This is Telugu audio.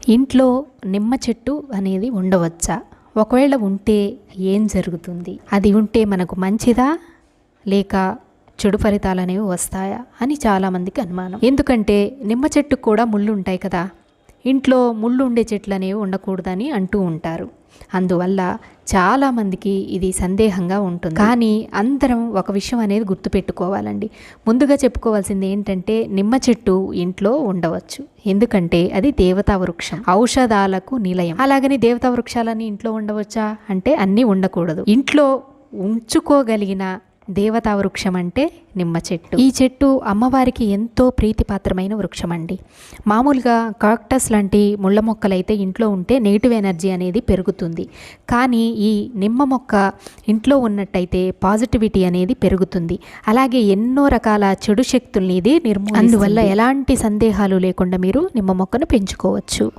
ఇంట్లో నిమ్మ చెట్టు అనేది ఉండవచ్చా? ఒకవేళ ఉంటే ఏం జరుగుతుంది? అది ఉంటే మనకు మంచిదా లేక చెడు ఫలితాలు అనేవి వస్తాయా అని చాలామందికి అనుమానం. ఎందుకంటే నిమ్మ చెట్టుకు కూడా ముళ్ళు ఉంటాయి కదా. ఇంట్లో ముళ్ళు ఉండే చెట్లు అనేవి ఉండకూడదని అంటూ ఉంటారు. అందువల్ల చాలామందికి ఇది సందేహంగా ఉంటుంది. కానీ అందరం ఒక విషయం అనేది గుర్తుపెట్టుకోవాలండి. ముందుగా చెప్పుకోవాల్సింది ఏంటంటే నిమ్మ చెట్టు ఇంట్లో ఉండవచ్చు. ఎందుకంటే అది దేవతా వృక్షం, ఔషధాలకు నిలయం. అలాగని దేవతా వృక్షాలన్నీ ఇంట్లో ఉండవచ్చా అంటే అన్నీ ఉండకూడదు. ఇంట్లో ఉంచుకోగలిగిన దేవతా వృక్షం అంటే నిమ్మ చెట్టు. ఈ చెట్టు అమ్మవారికి ఎంతో ప్రీతిపాత్రమైన వృక్షం అండి. మామూలుగా కాక్టస్ లాంటి ముళ్ళ మొక్కలైతే ఇంట్లో ఉంటే నెగిటివ్ ఎనర్జీ అనేది పెరుగుతుంది. కానీ ఈ నిమ్మ మొక్క ఇంట్లో ఉన్నట్టయితే పాజిటివిటీ అనేది పెరుగుతుంది. అలాగే ఎన్నో రకాల చెడు శక్తుల్ని ఇది నిర్మూలిస్తుంది. అందువల్ల ఎలాంటి సందేహాలు లేకుండా మీరు నిమ్మ మొక్కను పెంచుకోవచ్చు.